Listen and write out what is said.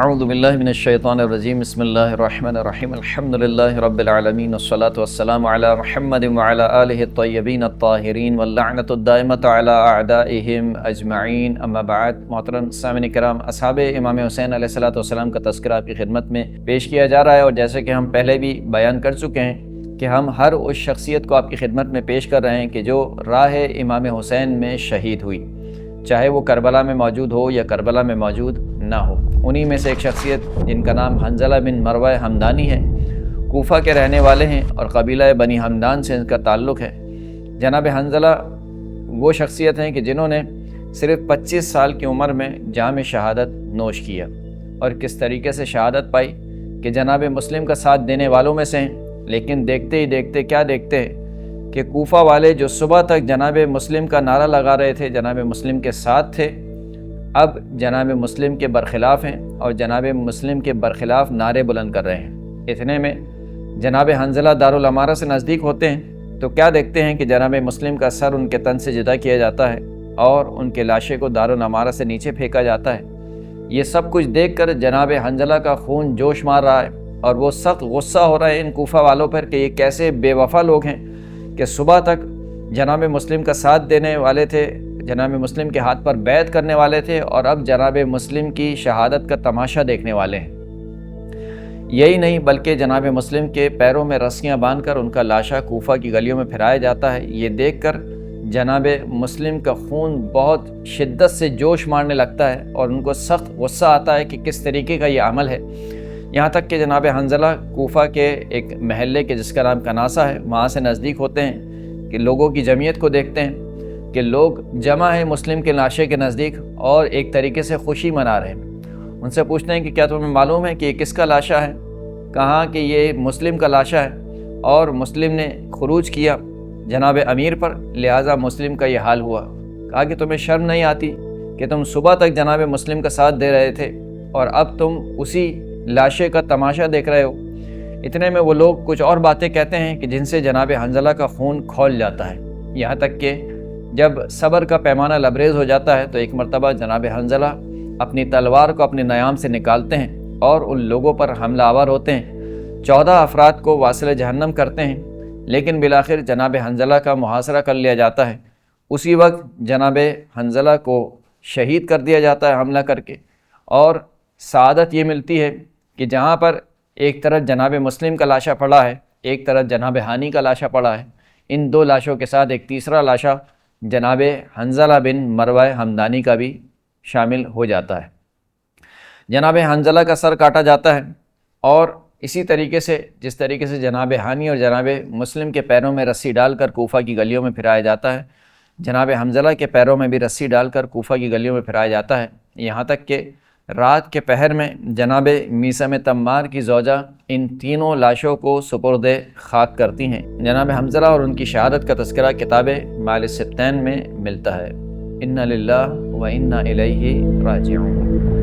اعوذ باللہ من الشیطان الرجیم بسم اللہ الرحمن الرحیم الحمد للہ رب العالمین والصلاة والسلام علی محمد وعلی آلہ الطیبین الطاہرین واللعنۃ الدائمۃ علی اعدائہم اجمعین، اما بعد۔ محترم سامعین کرام، اصحاب امام حسین علیہ الصلوۃ والسلام کا تذکرہ آپ کی خدمت میں پیش کیا جا رہا ہے، اور جیسے کہ ہم پہلے بھی بیان کر چکے ہیں کہ ہم ہر اس شخصیت کو آپ کی خدمت میں پیش کر رہے ہیں کہ جو راہ امام حسین میں شہید ہوئی، چاہے وہ کربلا میں موجود ہو یا کربلا میں موجود نہ ہو۔ انہی میں سے ایک شخصیت جن کا نام حنظلہ بن مروہ حمدانی ہے، کوفہ کے رہنے والے ہیں اور قبیلہ بنی حمدان سے ان کا تعلق ہے۔ جناب حنظلہ وہ شخصیت ہیں کہ جنہوں نے صرف 25 سال کی عمر میں جام شہادت نوش کیا، اور کس طریقے سے شہادت پائی کہ جناب مسلم کا ساتھ دینے والوں میں سے ہیں، لیکن دیکھتے ہی دیکھتے کیا دیکھتے ہیں کہ کوفہ والے جو صبح تک جناب مسلم کا نعرہ لگا رہے تھے، جناب مسلم کے ساتھ تھے، اب جناب مسلم کے برخلاف ہیں اور جناب مسلم کے برخلاف نعرے بلند کر رہے ہیں۔ اتنے میں جناب حنظلہ دارالامارہ سے نزدیک ہوتے ہیں تو کیا دیکھتے ہیں کہ جناب مسلم کا سر ان کے تن سے جدا کیا جاتا ہے اور ان کے لاشے کو دارالامارہ سے نیچے پھینکا جاتا ہے۔ یہ سب کچھ دیکھ کر جناب حنظلہ کا خون جوش مار رہا ہے، اور وہ سخت غصہ ہو رہا ہے ان کوفہ والوں پر کہ یہ کیسے بے وفا لوگ ہیں کہ صبح تک جناب مسلم کا ساتھ دینے والے تھے، جناب مسلم کے ہاتھ پر بیعت کرنے والے تھے، اور اب جناب مسلم کی شہادت کا تماشا دیکھنے والے ہیں۔ یہی نہیں بلکہ جناب مسلم کے پیروں میں رسیاں باندھ کر ان کا لاشا کوفہ کی گلیوں میں پھرایا جاتا ہے۔ یہ دیکھ کر جناب مسلم کا خون بہت شدت سے جوش مارنے لگتا ہے اور ان کو سخت غصہ آتا ہے کہ کس طریقے کا یہ عمل ہے۔ یہاں تک کہ جناب حنظلہ کوفہ کے ایک محلے کے جس کا نام کناسہ ہے، وہاں سے نزدیک ہوتے ہیں کہ لوگوں کی جمعیت کو دیکھتے ہیں کہ لوگ جمع ہے مسلم کے لاشے کے نزدیک اور ایک طریقے سے خوشی منا رہے ہیں۔ ان سے پوچھتے ہیں کہ کیا تمہیں معلوم ہے کہ یہ کس کا لاشا ہے؟ کہا کہ یہ مسلم کا لاشا ہے، اور مسلم نے خروج کیا جناب امیر پر، لہٰذا مسلم کا یہ حال ہوا۔ کہا کہ تمہیں شرم نہیں آتی کہ تم صبح تک جناب مسلم کا ساتھ دے رہے تھے اور اب تم اسی لاشے کا تماشا دیکھ رہے ہو؟ اتنے میں وہ لوگ کچھ اور باتیں کہتے ہیں کہ جن سے جناب حنظلہ کا خون کھول جاتا ہے، یہاں تک کہ جب صبر کا پیمانہ لبریز ہو جاتا ہے تو ایک مرتبہ جناب حنظلہ اپنی تلوار کو اپنے نیام سے نکالتے ہیں اور ان لوگوں پر حملہ آور ہوتے ہیں۔ 14 افراد کو واصل جہنم کرتے ہیں، لیکن بالآخر جناب حنظلہ کا محاصرہ کر لیا جاتا ہے۔ اسی وقت جناب حنظلہ کو شہید کر دیا جاتا ہے حملہ کر کے، اور سعادت یہ ملتی ہے کہ جہاں پر ایک طرف جناب مسلم کا لاشا پڑا ہے، ایک طرف جناب ہانی کا لاشا پڑا ہے، ان دو لاشوں کے ساتھ ایک تیسرا لاشا جناب حنظلہ بن مروہ حمدانی کا بھی شامل ہو جاتا ہے۔ جناب حنظلہ کا سر کاٹا جاتا ہے، اور اسی طریقے سے جس طریقے سے جناب ہانی اور جناب مسلم کے پیروں میں رسی ڈال کر کوفہ کی گلیوں میں پھرایا جاتا ہے، جناب حنظلہ کے پیروں میں بھی رسی ڈال کر کوفہ کی گلیوں میں پھرایا جاتا ہے، یہاں تک کہ رات کے پہر میں جناب میثم تمار کی زوجہ ان تینوں لاشوں کو سپرد خاک کرتی ہیں۔ جناب حنظلہ اور ان کی شہادت کا تذکرہ کتاب مال السبتین میں ملتا ہے۔ انا للہ و انا الیہ راجعون۔